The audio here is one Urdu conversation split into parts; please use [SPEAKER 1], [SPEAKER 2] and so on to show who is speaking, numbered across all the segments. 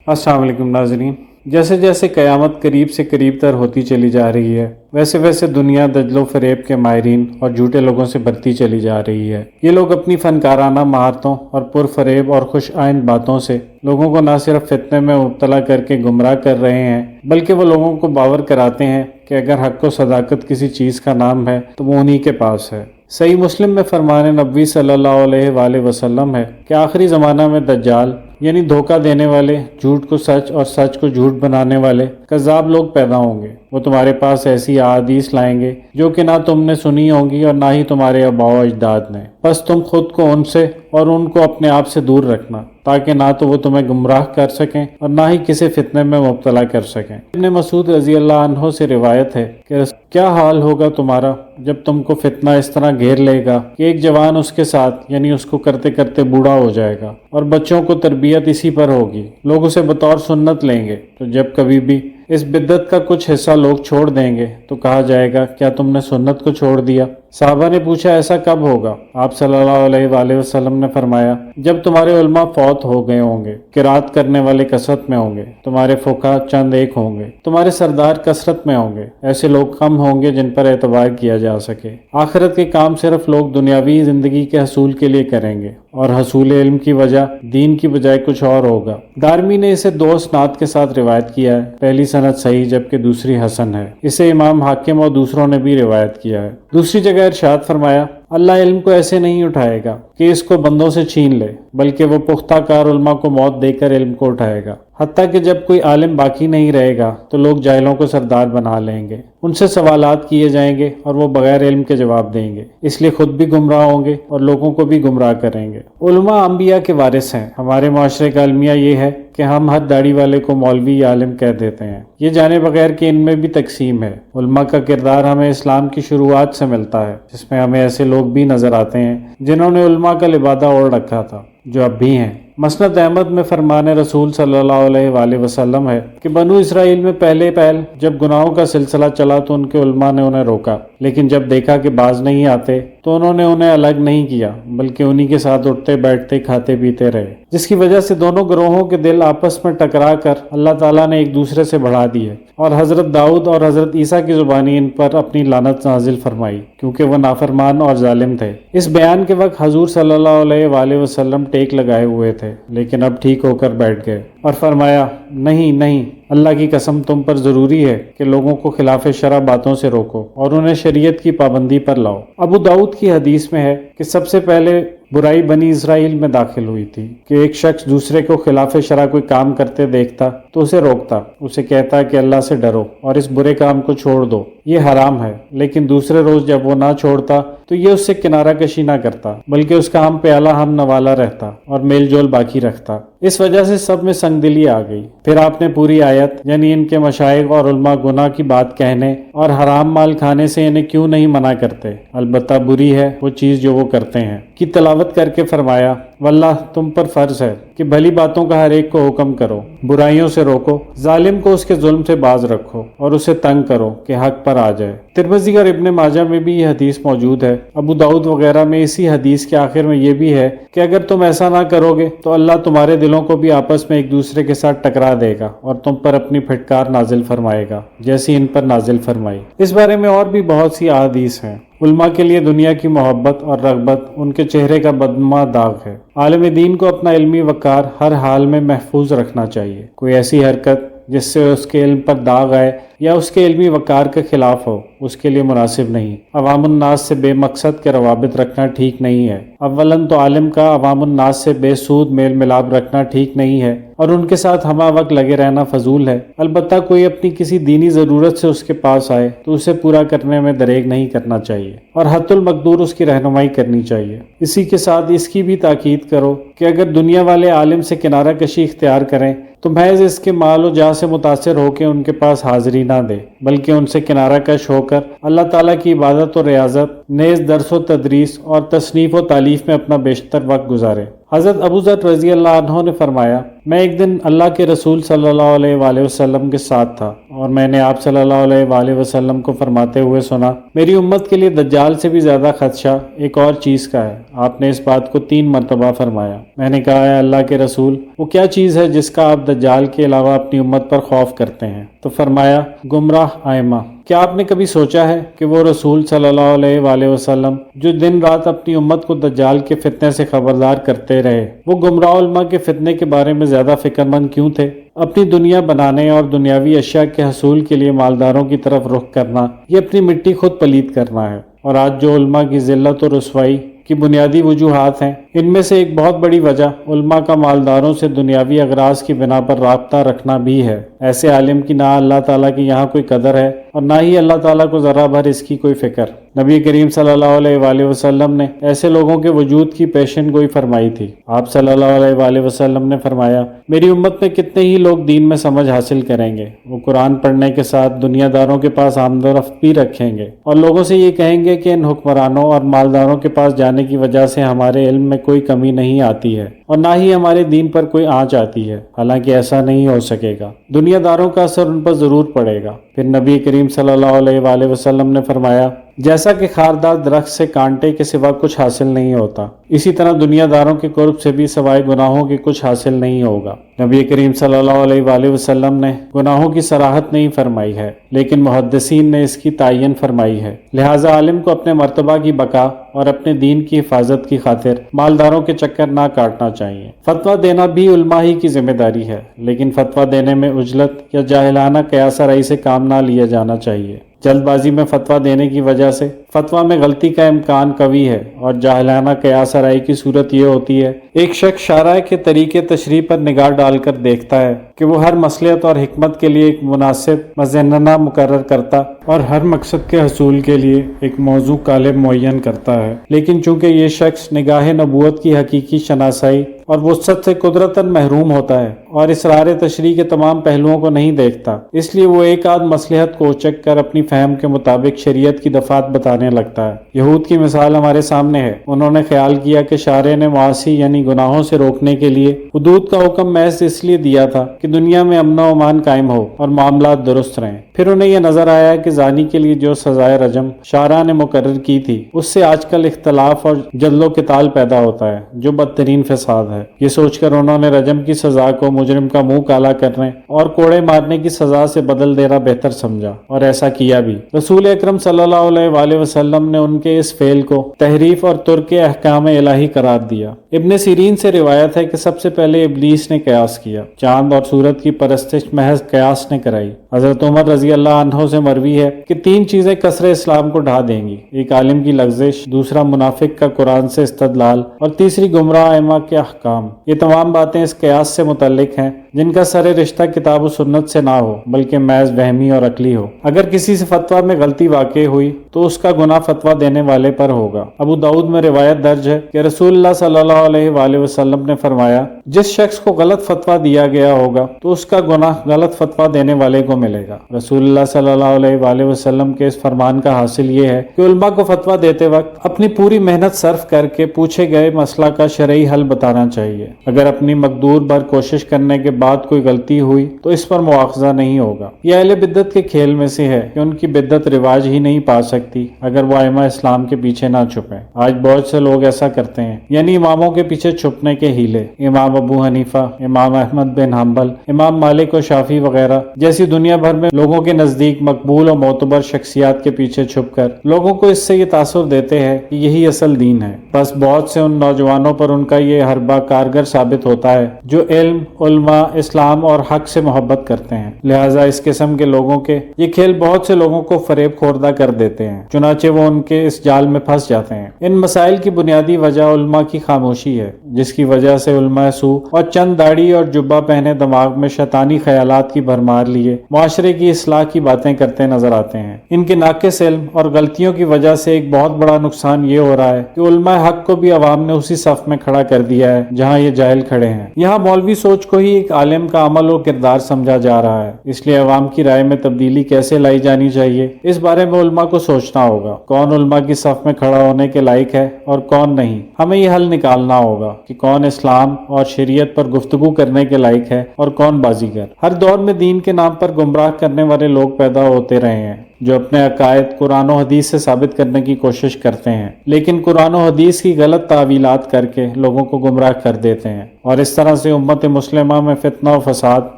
[SPEAKER 1] السلام علیکم ناظرین، جیسے جیسے قیامت قریب سے قریب تر ہوتی چلی جا رہی ہے ویسے ویسے دنیا دجل و فریب کے ماہرین اور جھوٹے لوگوں سے بھرتی چلی جا رہی ہے۔ یہ لوگ اپنی فنکارانہ مہارتوں اور پرفریب اور خوش آئند باتوں سے لوگوں کو نہ صرف فتنے میں مبتلا کر کے گمراہ کر رہے ہیں بلکہ وہ لوگوں کو باور کراتے ہیں کہ اگر حق و صداقت کسی چیز کا نام ہے تو وہ انہی کے پاس ہے۔ صحیح مسلم میں فرمان نبوی صلی اللہ علیہ وآلہ وسلم ہے کہ آخری زمانہ میں دجال یعنی دھوکہ دینے والے، جھوٹ کو سچ اور سچ کو جھوٹ بنانے والے کذاب لوگ پیدا ہوں گے۔ وہ تمہارے پاس ایسی احادیث لائیں گے جو کہ نہ تم نے سنی ہوں گی اور نہ ہی تمہارے آباء و اجداد نے، بس تم خود کو ان سے اور ان کو اپنے آپ سے دور رکھنا تاکہ نہ تو وہ تمہیں گمراہ کر سکیں اور نہ ہی کسی فتنے میں مبتلا کر سکیں۔ ابن مسعود رضی اللہ عنہ سے روایت ہے کہ کیا حال ہوگا تمہارا جب تم کو فتنہ اس طرح گھیر لے گا کہ ایک جوان اس کے ساتھ یعنی اس کو کرتے کرتے بوڑھا ہو جائے گا اور بچوں کو تربیت اسی پر ہوگی، لوگ اسے بطور سنت لیں گے، تو جب کبھی بھی اس بدعت کا کچھ حصہ لوگ چھوڑ دیں گے تو کہا جائے گا کیا تم نے سنت کو چھوڑ دیا؟ صحابہ نے پوچھا ایسا کب ہوگا؟ آپ صلی اللہ علیہ وآلہ وسلم نے فرمایا جب تمہارے علماء فوت ہو گئے ہوں گے، قرات کرنے والے کثرت میں ہوں گے، تمہارے فقہا چند ایک ہوں گے، تمہارے سردار کثرت میں ہوں گے، ایسے لوگ کم ہوں گے جن پر اعتبار کیا جا سکے۔ آخرت کے کام صرف لوگ دنیاوی زندگی کے حصول کے لیے کریں گے اور حصول علم کی وجہ دین کی بجائے کچھ اور ہوگا۔ دارمی نے اسے دو اسناد کے ساتھ روایت کیا ہے، پہلی سند صحیح جبکہ دوسری حسن ہے۔ اسے امام حاکم اور دوسروں نے بھی روایت کیا ہے۔ دوسری جگہ ارشاد فرمایا اللہ علم کو ایسے نہیں اٹھائے گا کہ اس کو بندوں سے چھین لے، بلکہ وہ پختہ کار علماء کو موت دے کر علم کو اٹھائے گا، حتیٰ کہ جب کوئی عالم باقی نہیں رہے گا تو لوگ جاہلوں کو سردار بنا لیں گے، ان سے سوالات کیے جائیں گے اور وہ بغیر علم کے جواب دیں گے، اس لیے خود بھی گمراہ ہوں گے اور لوگوں کو بھی گمراہ کریں گے۔ علماء انبیاء کے وارث ہیں۔ ہمارے معاشرے کا المیہ یہ ہے کہ ہم ہر داڑھی والے کو مولوی یا عالم کہہ دیتے ہیں، یہ جانے بغیر کہ ان میں بھی تقسیم ہے۔ علماء کا کردار ہمیں اسلام کی شروعات سے ملتا ہے، جس میں ہمیں ایسے لوگ بھی نظر آتے ہیں جنہوں نے علماء کا لبادہ اوڑھ رکھا تھا، جو اب بھی ہیں۔ مسند احمد میں فرمان رسول صلی اللہ علیہ وآلہ وسلم ہے کہ بنو اسرائیل میں پہلے جب گناہوں کا سلسلہ چلا تو ان کے علماء نے انہیں روکا، لیکن جب دیکھا کہ باز نہیں آتے تو انہوں نے انہیں الگ نہیں کیا بلکہ انہی کے ساتھ اٹھتے بیٹھتے کھاتے پیتے رہے، جس کی وجہ سے دونوں گروہوں کے دل آپس میں ٹکرا کر اللہ تعالیٰ نے ایک دوسرے سے بڑھا دیے اور حضرت داؤد اور حضرت عیسیٰ کی زبانی ان پر اپنی لعنت نازل فرمائی کیونکہ وہ نافرمان اور ظالم تھے۔ اس بیان کے وقت حضور صلی اللہ علیہ وآلہ وسلم ٹیک لگائے ہوئے تھے، لیکن اب ٹھیک ہو کر بیٹھ گئے اور فرمایا نہیں، اللہ کی قسم تم پر ضروری ہے کہ لوگوں کو خلاف شرع باتوں سے روکو اور انہیں شریعت کی پابندی پر لاؤ۔ ابو داؤد کی حدیث میں ہے کہ سب سے پہلے برائی بنی اسرائیل میں داخل ہوئی تھی کہ ایک شخص دوسرے کو خلاف شرع کوئی کام کرتے دیکھتا تو اسے روکتا، اسے کہتا کہ اللہ سے ڈرو اور اس برے کام کو چھوڑ دو، یہ حرام ہے، لیکن دوسرے روز جب وہ نہ چھوڑتا تو یہ اس سے کنارہ کشی نہ کرتا بلکہ اس کا ہم پیالہ ہم نوالا رہتا اور میل جول باقی رکھتا۔ اس وجہ سے سب میں سنگ دلی آ گئی۔ پھر آپ نے پوری آیت یعنی ان کے مشائخ اور علماء گناہ کی بات کہنے اور حرام مال کھانے سے انہیں کیوں نہیں منع کرتے، البتہ بری ہے وہ چیز جو وہ کرتے ہیں، کی تلاوت کر کے فرمایا واللہ تم پر فرض ہے کہ بھلی باتوں کا ہر ایک کو حکم کرو، برائیوں سے روکو، ظالم کو اس کے ظلم سے باز رکھو اور اسے تنگ کرو کہ حق پر آ جائے۔ ترمذی اور ابن ماجہ میں بھی یہ حدیث موجود ہے۔ ابو داؤد وغیرہ میں اسی حدیث کے آخر میں یہ بھی ہے کہ اگر تم ایسا نہ کرو گے تو اللہ تمہارے دلوں کو بھی آپس میں ایک دوسرے کے ساتھ ٹکرا دے گا اور تم پر اپنی پھٹکار نازل فرمائے گا جیسی ان پر نازل فرمائی۔ اس بارے میں اور بھی بہت سی احادیث ہیں۔ علماء کے لیے دنیا کی محبت اور رغبت ان کے چہرے کا بدنما داغ ہے۔ عالم دین کو اپنا علمی وقار ہر حال میں محفوظ رکھنا چاہیے۔ کوئی ایسی حرکت جس سے اس کے علم پر داغ آئے یا اس کے علمی وقار کے خلاف ہو اس کے لیے مناسب نہیں۔ عوام الناس سے بے مقصد کے روابط رکھنا ٹھیک نہیں ہے۔ اولاً تو عالم کا عوام الناس سے بے سود میل ملاب رکھنا ٹھیک نہیں ہے اور ان کے ساتھ ہمہ وقت لگے رہنا فضول ہے۔ البتہ کوئی اپنی کسی دینی ضرورت سے اس کے پاس آئے تو اسے پورا کرنے میں دریغ نہیں کرنا چاہیے اور حد المقدور اس کی رہنمائی کرنی چاہیے۔ اسی کے ساتھ اس کی بھی تاکید کرو کہ اگر دنیا والے عالم سے کنارہ کشی اختیار کریں تو محض اس کے مال و جاہ سے متاثر ہو کے ان کے پاس حاضری نہ دے بلکہ ان سے کنارہ کش ہو کر اللہ تعالیٰ کی عبادت و ریاضت نیز درس و تدریس اور تصنیف و تالیف میں اپنا بیشتر وقت گزارے۔ حضرت ابو ذر رضی اللہ عنہ نے فرمایا میں ایک دن اللہ کے رسول صلی اللہ علیہ وآلہ وسلم کے ساتھ تھا اور میں نے آپ صلی اللہ علیہ وآلہ وسلم کو فرماتے ہوئے سنا، میری امت کے لیے دجال سے بھی زیادہ خدشہ ایک اور چیز کا ہے۔ آپ نے اس بات کو 3 مرتبہ فرمایا۔ میں نے کہا، اے اللہ کے رسول، وہ کیا چیز ہے جس کا آپ دجال کے علاوہ اپنی امت پر خوف کرتے ہیں؟ تو فرمایا، گمراہ ائمہ۔ کیا آپ نے کبھی سوچا ہے کہ وہ رسول صلی اللہ علیہ وآلہ وسلم جو دن رات اپنی امت کو دجال کے فتنے سے خبردار کرتے رہے، وہ گمراہ علماء کے فتنے کے بارے میں زیادہ فکر مند کیوں تھے؟ اپنی دنیا بنانے اور دنیاوی اشیاء کے حصول کے لیے مالداروں کی طرف رخ کرنا، یہ اپنی مٹی خود پلید کرنا ہے۔ اور آج جو علماء کی ذلت و رسوائی کی بنیادی وجوہات ہیں، ان میں سے ایک بہت بڑی وجہ علماء کا مالداروں سے دنیاوی اغراض کی بنا پر رابطہ رکھنا بھی ہے۔ ایسے عالم کی نہ اللہ تعالیٰ کی یہاں کوئی قدر ہے اور نہ ہی اللہ تعالیٰ کو ذرا بھر اس کی کوئی فکر۔ نبی کریم صلی اللہ علیہ وآلہ وسلم نے ایسے لوگوں کے وجود کی پیشن گوئی فرمائی تھی۔ آپ صلی اللہ علیہ وآلہ وسلم نے فرمایا، میری امت میں کتنے ہی لوگ دین میں سمجھ حاصل کریں گے، وہ قرآن پڑھنے کے ساتھ دنیا داروں کے پاس آمد و رفت بھی رکھیں گے اور لوگوں سے یہ کہیں گے کہ ان حکمرانوں اور مالداروں کے پاس جانے کی وجہ سے ہمارے علم میں کوئی کمی نہیں آتی ہے اور نہ ہی ہمارے دین پر کوئی آنچ آتی ہے، حالانکہ ایسا نہیں ہو سکے گا۔ دنیا داروں کا اثر ان پر ضرور پڑے گا۔ پھر نبی کریم صلی اللہ علیہ وآلہ وسلم نے فرمایا، جیسا کہ خاردار درخت سے کانٹے کے سوا کچھ حاصل نہیں ہوتا، اسی طرح دنیا داروں کے قرب سے بھی سوائے گناہوں کے کچھ حاصل نہیں ہوگا۔ نبی کریم صلی اللہ علیہ وآلہ وسلم نے گناہوں کی صراحت نہیں فرمائی ہے، لیکن محدثین نے اس کی تعین فرمائی ہے۔ لہٰذا عالم کو اپنے مرتبہ کی بقا اور اپنے دین کی حفاظت کی خاطر مالداروں کے چکر نہ کاٹنا چاہیے۔ فتویٰ دینا بھی علماء ہی کی ذمہ داری ہے، لیکن فتویٰ دینے میں عجلت یا جاہلانہ قیاس آرائی سے کام نہ لیا جانا چاہیے۔ جلد بازی میں فتویٰ دینے کی وجہ سے فتویٰ میں غلطی کا امکان قوی ہے اور جاہلانہ قیاس آرائی کی صورت یہ ہوتی ہے، ایک شخص شارع کے طریقے تشریح پر نگاہ ڈال کر دیکھتا ہے کہ وہ ہر مصلحت اور حکمت کے لیے ایک مناسب مظننہ مقرر کرتا اور ہر مقصد کے حصول کے لیے ایک موضوع قالب معین کرتا ہے، لیکن چونکہ یہ شخص نگاہ نبوت کی حقیقی شناسائی اور وسعت سے قدرتاً محروم ہوتا ہے اور اسرار تشریح کے تمام پہلوؤں کو نہیں دیکھتا، اس لیے وہ ایک آدھ مصلحت کو اچک کر اپنی فہم کے مطابق شریعت کی دفعات بتانے لگتا ہے۔ یہود کی مثال ہمارے سامنے ہے۔ انہوں نے خیال کیا کہ شارع نے معاصی یعنی گناہوں سے روکنے کے لیے حدود کا حکم محض اس لیے دیا تھا کہ دنیا میں امن و امان قائم ہو اور معاملات درست رہیں۔ پھر انہیں یہ نظر آیا کہ زانی کے لیے جو سزائے رجم شارع نے مقرر کی تھی، اس سے آج کل اختلاف اور جدل و قتال پیدا ہوتا ہے جو بدترین فساد ہے۔ یہ سوچ کر انہوں نے رجم کی سزا کو مجرم کا منہ کالا کرنے اور کوڑے مارنے کی سزا سے بدل دینا بہتر سمجھا اور ایسا کیا بھی۔ رسول اکرم صلی اللہ علیہ وآلہ وسلم نے ان کے اس فعل کو تحریف اور ترک احکام الہی قرار دیا۔ ابن سیرین سے روایت ہے کہ سب سے پہلے ابلیس نے قیاس کیا، چاند اور سورت کی پرستش محض قیاس نے کرائی۔ حضرت عمر رضی اللہ عنہ سے مروی ہے کہ 3 چیزیں کسر اسلام کو ڈھا دیں گی، ایک عالم کی لغزش، دوسرا منافق کا قرآن سے استدلال اور تیسری گمراہ ائمہ کے احکام۔ یہ تمام باتیں اس قیاس سے متعلق ہیں جن کا سر رشتہ کتاب و سنت سے نہ ہو بلکہ محض وہمی اور عقلی ہو۔ اگر کسی سے فتویٰ میں غلطی واقع ہوئی تو اس کا گناہ فتویٰ دینے والے پر ہوگا۔ ابو داؤد میں روایت درج ہے کہ رسول اللہ صلی اللہ علیہ وآلہ وسلم نے فرمایا، جس شخص کو غلط فتویٰ دیا گیا ہوگا تو اس کا گناہ غلط فتویٰ دینے والے کو ملے گا۔ رسول اللہ صلی اللہ علیہ وآلہ وسلم کے اس فرمان کا حاصل یہ ہے کہ علماء کو فتویٰ دیتے وقت اپنی پوری محنت صرف کر کے پوچھے گئے مسئلہ کا شرعی حل بتانا چاہیے۔ اگر اپنی مقدور بھر کوشش کرنے کے بعد کوئی غلطی ہوئی تو اس پر مواخذہ نہیں ہوگا۔ یہ اہل بدعت کے کھیل میں سے ہے کہ ان کی بدعت رواج ہی نہیں پا سکتی اگر وہ ائمہ اسلام کے پیچھے نہ چھپیں۔ آج بہت سے لوگ ایسا کرتے ہیں، یعنی اماموں کے پیچھے چھپنے کے ہیلے۔ امام ابو حنیفہ، امام احمد بن حنبل، امام مالک و شافعی وغیرہ جیسی دنیا بھر میں لوگوں کے نزدیک مقبول و معتبر شخصیات کے پیچھے چھپ کر لوگوں کو اس سے یہ تاثر دیتے ہیں کہ یہی اصل دین ہے۔ بس بہت سے ان نوجوانوں پر ان کا یہ حربہ کارگر ثابت ہوتا ہے جو علم، علماء، اسلام اور حق سے محبت کرتے ہیں۔ لہٰذا اس قسم کے لوگوں کے یہ کھیل بہت سے لوگوں کو فریب خوردہ کر دیتے ہیں، چنانچہ وہ ان کے اس جال میں پھنس جاتے ہیں۔ ان مسائل کی بنیادی وجہ علماء کی خاموشی ہے، جس کی وجہ سے علماء سو اور چند داڑھی اور جبہ پہنے دماغ میں شیطانی خیالات کی بھرمار لیے معاشرے کی اصلاح کی باتیں کرتے نظر آتے ہیں۔ ان کے ناقص علم اور غلطیوں کی وجہ سے ایک بہت بڑا نقصان یہ ہو رہا ہے کہ علماء حق کو بھی عوام نے اسی صف میں کھڑا کر دیا ہے جہاں یہ جاہل کھڑے ہیں۔ یہاں مولوی سوچ کو ہی ایک عالم کا عمل اور کردار سمجھا جا رہا ہے، اس لیے عوام کی رائے میں تبدیلی کیسے لائی جانی چاہیے، اس بارے میں علماء کو سوچنا ہوگا۔ کون علماء کی صف میں کھڑا ہونے کے لائق ہے اور کون نہیں، ہمیں یہ حل نکالنا ہوگا کہ کون اسلام اور شریعت پر گفتگو کرنے کے لائق ہے اور کون بازیگر۔ ہر دور میں دین کے نام پر گمراہ کرنے والے لوگ پیدا ہوتے رہے ہیں جو اپنے عقائد قرآن و حدیث سے ثابت کرنے کی کوشش کرتے ہیں، لیکن قرآن و حدیث کی غلط تعویلات کر کے لوگوں کو گمراہ کر دیتے ہیں، اور اس طرح سے امت مسلمہ میں فتنہ و فساد،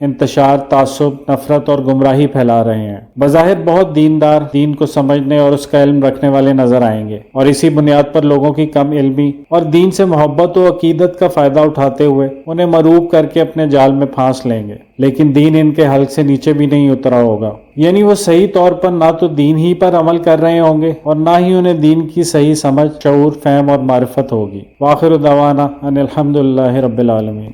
[SPEAKER 1] انتشار، تعصب، نفرت اور گمراہی پھیلا رہے ہیں۔ بظاہر بہت دیندار، دین کو سمجھنے اور اس کا علم رکھنے والے نظر آئیں گے، اور اسی بنیاد پر لوگوں کی کم علمی اور دین سے محبت و عقیدت کا فائدہ اٹھاتے ہوئے انہیں مروب کر کے اپنے جال میں پھانس لیں گے، لیکن دین ان کے حلق سے نیچے بھی نہیں اترا ہوگا، یعنی وہ صحیح طور پر نہ تو دین ہی پر عمل کر رہے ہوں گے اور نہ ہی انہیں دین کی صحیح سمجھ، شعور، فہم اور معرفت ہوگی۔ وآخر دعوانا ان الحمدللہ رب العالمین۔